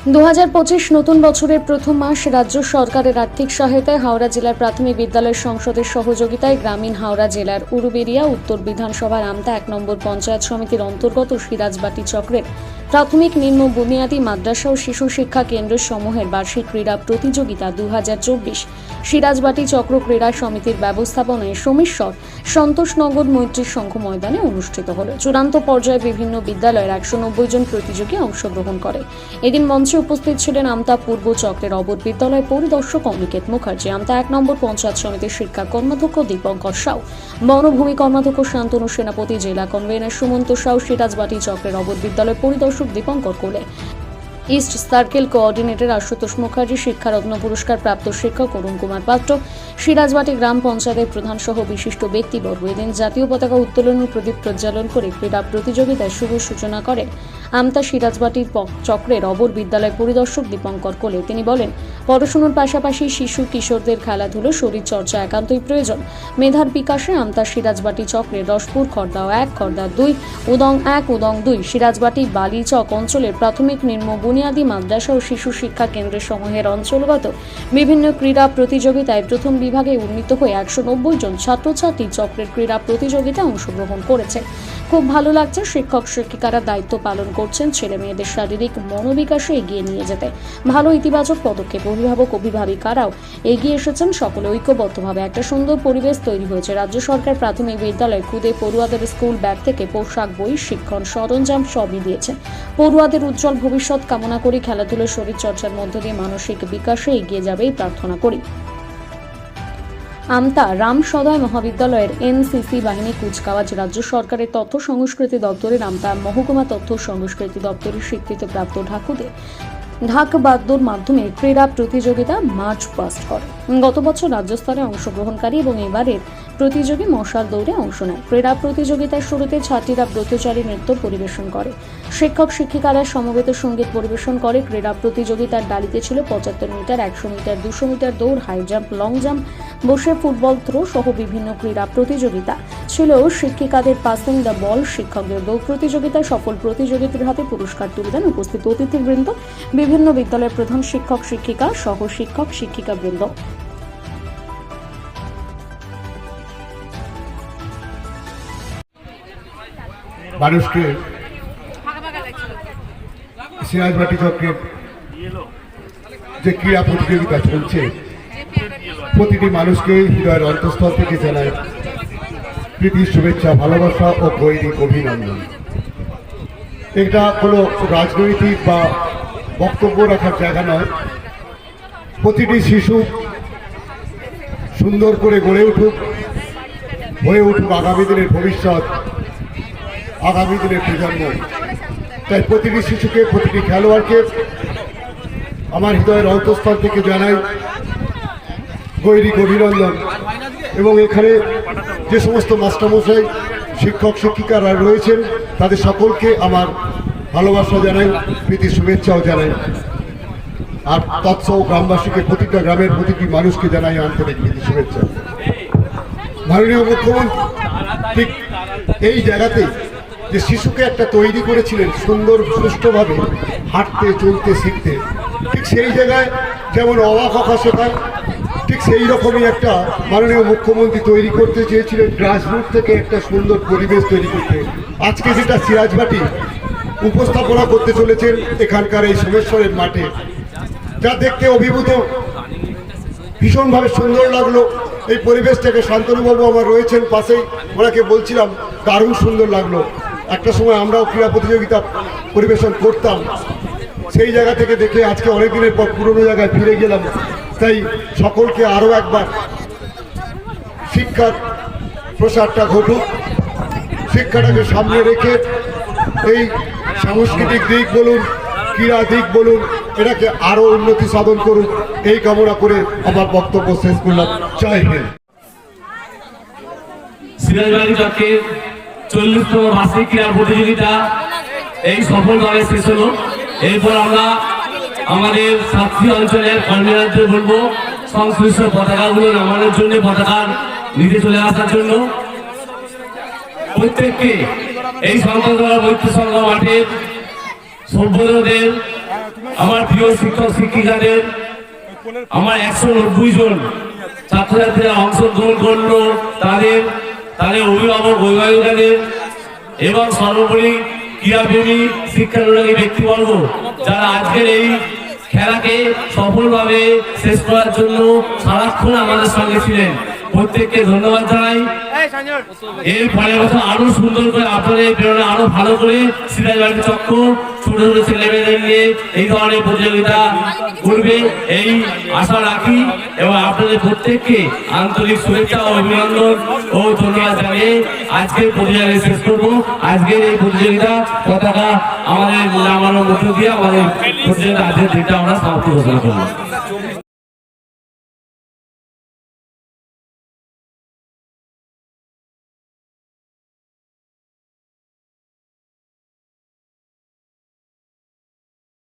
2025 নতুন বছরের প্রথম মাস রাজ্য সরকারের আর্থিক সহায়তায় হাওড়া জেলার প্রাথমিক বিদ্যালয় সংসদের সহযোগিতায় গ্রামীণ হাওড়া জেলার উরুবেড়িয়া উত্তর বিধানসভার আমতা 1 নম্বর পঞ্চায়েত সমিতির অন্তর্গত সিরাজবাটি চক্রের প্রাথমিক নিম্ন বুনিয়াদী মাদ্রাসা ও শিশু শিক্ষা কেন্দ্র সমূহের বার্ষিক ক্রীড়া প্রতিযোগিতা 2024 সিরাজবাটি চক্র ক্রীড়া সমিতির ব্যবস্থাপনায় সোমেশ্বর সন্তোষনগর মৈত্রী সংঘ ময়দানে অনুষ্ঠিত হল। চূড়ান্ত পর্যায়ে বিভিন্ন বিদ্যালয়ের 190 জন প্রতিযোগী অংশগ্রহণ করে। এদিন মঞ্চে উপস্থিত ছিলেন আমতা পূর্ব চক্রের অবধ বিদ্যালয় পরিদর্শক অনিকেত মুখার্জি, আমতা 1 নম্বর পঞ্চায়েত সমিতির শিক্ষা কর্মাধ্যক্ষ দীপঙ্কর সাউ, বনভূমি কর্মাধ্যক্ষ শান্তনু সেনাপতি, জেলা কনভেনার সুমন্ত সাউ, সিরাজবাটি চক্রের অবধ বিদ্যালয় পরিদর্শক Dipankar Kole, east circle coordinator Ashutosh Mukherjee, শিক্ষারত্ন পুরস্কার প্রাপ্ত শিক্ষক অরুণ কুমার পাত্র, সিরাজবাটি গ্রাম পঞ্চায়েতের প্রধান সহ বিশিষ্ট ব্যক্তিবর্গ এদিন জাতীয় পতাকা উত্তোলন ও প্রদীপ প্রজ্বালন করে ক্রীড়া প্রতিযোগিতায় শুভ সূচনা করেন আমতা সিরাজবাটি চক্রের অবর বিদ্যালয় পরিদর্শক দীপঙ্কর কোলে। তিনি বলেন, পড়াশোনার পাশাপাশি শিশু কিশোরদের খেলাধুলো শরীর চর্চা একান্তই প্রয়োজন। মেধার বিকাশে আমতা সিরাজবাটি চক্রের রসপুর, খড়দা 1, খড়দা 2, উদং 1, উদং 2, সিরাজবাটি বালিচক অঞ্চলের প্রাথমিক নিম্ন বুনিয়াদী মাদ্রাসা ও শিশু শিক্ষা কেন্দ্রের সমূহের অঞ্চলগত বিভিন্ন ক্রীড়া প্রতিযোগিতায় প্রথম বিভাগে উন্নীত হয়ে 190 জন ছাত্রছাত্রী চক্রের ক্রীড়া প্রতিযোগিতায় অংশগ্রহণ করেছে। খুব ভালো লাগছে, শিক্ষক শিক্ষিকারা দায়িত্ব পালন করছেন ছেলে মেয়েদের শারীরিক মনোবিকাশে এগিয়ে নিয়ে যেতে। ভালো ইতিবাচক পদক্ষেপ, অভিভাবক অভিভাবিকারাও এগিয়ে এসেছেন, সকলে ঐক্যবদ্ধভাবে একটা সুন্দর পরিবেশ তৈরি হয়েছে। রাজ্য সরকার প্রাথমিক বিদ্যালয় খুদে পড়ুয়াদের স্কুল ব্যাগ থেকে পোশাক, বই, শিক্ষণ সরঞ্জাম সবই দিয়েছে। পড়ুয়াদের উজ্জ্বল ভবিষ্যৎ কামনা করি, খেলাধুলো শরীর চর্চার মধ্য দিয়ে মানসিক বিকাশে এগিয়ে যাবে এই প্রার্থনা করি। আমতা রাম সদয় মহাবিদ্যালয়ের এনসিসি বাহিনী কুচকাওয়াজ রাজ্য সরকারের তথ্য সংস্কৃতি দপ্তরের আমতা মহকুমা তথ্য সংস্কৃতি দপ্তরের স্বীকৃতিপ্রাপ্ত ঢাকুদের ঢাক বাদ্যর মাধ্যমে ক্রীড়া প্রতিযোগিতা মার্চ পাস্ট করে। গত বছর রাজ্য স্তরে অংশগ্রহণকারী এবং এবারের প্রতিযোগী মশাল দৌড়ে অংশ নেয়। ক্রীড়া প্রতিযোগিতার শুরুতে ছাত্রীরা ব্রতচারী নৃত্য পরিবেশন করে, শিক্ষক শিক্ষিকারা সমবেত সঙ্গীত পরিবেশন করে। ক্রীড়া প্রতিযোগিতার ডালিতে ছিল 75 মিটার, 100 মিটার, 200 মিটার দৌড়, হাই জাম্প, লং জাম্প, বসে ফুটবল থ্রো সহ বিভিন্ন ক্রীড়া প্রতিযোগিতা ছিল। শিক্ষিকাদের পাসিং দ্য বল, শিক্ষকদের দৌড় প্রতিযোগিতায় সফল প্রতিযোগীদের হাতে পুরস্কার তুলে দেন উপস্থিত অতিথিবৃন্দ, বিভিন্ন বিদ্যালয়ের প্রধান শিক্ষক শিক্ষিকা সহ শিক্ষক শিক্ষিকা বৃন্দ। মানুষকে সিরাজবাটি চক্রের যে ক্রীড়া প্রতিযোগিতা চলছে, প্রতিটি মানুষকে হৃদয়ের অন্তঃস্থল থেকে জানায় প্রীতি, শুভেচ্ছা, ভালোবাসা ও গৈরিক অভিনন্দন। এটা কোনো রাজনৈতিক বা বক্তব্য রাখার জায়গা নয়। প্রতিটি শিশু সুন্দর করে গড়ে উঠুক, হয়ে উঠুক আগামী দিনের ভবিষ্যৎ, আগামী দিনের প্রজন্ম। তাই প্রতিটি শিশুকে, প্রতিটি খেলোয়াড়কে আমার হৃদয়ের অন্তঃস্থল থেকে জানাই গৈরিক অভিনন্দন। এবং এখানে যে সমস্ত মাস্টারমশাই, শিক্ষক শিক্ষিকারা রয়েছেন, তাদের সকলকে আমার ভালোবাসা জানাই, প্রীতি শুভেচ্ছাও জানাই। আর তৎসহ গ্রামবাসীকে, প্রতিটা গ্রামের প্রতিটি মানুষকে জানাই আন্তরিক প্রীতি শুভেচ্ছা। মাননীয় মুখ্যমন্ত্রী ঠিক এই জায়গাতে যে শিশুকে একটা তৈরি করেছিলেন সুন্দর সুষ্ঠুভাবে হাঁটতে চলতে শিখতে, ঠিক সেই জায়গায় যেমন অবাক হওয়া শেখায়, ঠিক সেই রকমই একটা মাননীয় মুখ্যমন্ত্রী তৈরি করতে চেয়েছিলেন গ্রাসরুট থেকে একটা সুন্দর পরিবেশ তৈরি করতে। আজকে যেটা সিরাজবাটি উপস্থাপনা করতে চলেছেন এখানকার এই সোমেশ্বরের মাঠে, যা দেখতে অভিভূত, ভীষণভাবে সুন্দর লাগলো। এই পরিবেশটাকে শান্তনুবাবু আমার রয়েছেন পাশেই, ওনাকে বলছিলাম দারুণ সুন্দর লাগলো। একটা সময় আমরাও ক্রীড়া প্রতিযোগিতা পরিবেশন করতাম, সেই জায়গা থেকে দেখে আজকে অনেক দিনের পর পুরনো জায়গায় ফিরে গেলাম। তাই সকলকে আরও একবার শিক্ষার প্রসারটা ঘটুক, শিক্ষাটাকে সামনে রেখে এই সাংস্কৃতিক দিক বলুন, ক্রীড়া দিক বলুন, এটাকে আরও উন্নতি সাধন করুন, এই কামনা করে আমার বক্তব্য শেষ করলাম। জয় হিন্দ। সিরাজবাটি চক্রের 40তম বার্ষিক ক্রীড়া প্রতিযোগিতা এই সফলভাবে শেষ হলো। এরপর আমরা আমাদের সাতটি অঞ্চলের কর্মীদের বলবো সংশ্লিষ্ট পতাকাগুলো নামানোর জন্য, পতাকার নিচে চলে আসার জন্য। প্রত্যেককে এই সংকল্প মৈত্রী সংঘ মাঠের সভ্যদের আমার প্রিয় শিক্ষক শিক্ষিকাদের, আমার 190 জন ছাত্রছাত্রীরা অংশগ্রহণ করলো, তাদের অভিভাবক অভিভাবিকাদের এবং সর্বোপরি ক্রীড়াপ্রেমী শিক্ষানুরাগী ব্যক্তিবর্গ যারা আজকের এই খেলাকে সফলভাবে শেষ করার জন্য সারাক্ষণ আমাদের সঙ্গে ছিলেন, প্রত্যেককে ধন্যবাদ জানাই। এর পরের বছর আরো সুন্দর করে আপনাদের প্রেরণা আরো ভালো করে সিরাজবাড়ি চক্র ছোট ছোট ছেলেমেয়েদের নিয়ে এই ধরনের প্রতিযোগিতা করবে এই আশা রাখি এবং আপনাদের প্রত্যেককে আন্তরিক শুভেচ্ছা ও অভিনন্দন ও ধন্যবাদ জানিয়ে আজকের প্রতিযোগিতা শেষ করবো। আজকের এই প্রতিযোগিতা পতাকা আমাদের নামানোর মধ্য দিয়ে আমাদের প্রতিযোগিতা আজকের দিনটা আমরা সমাপ্ত ঘোষণা করবো।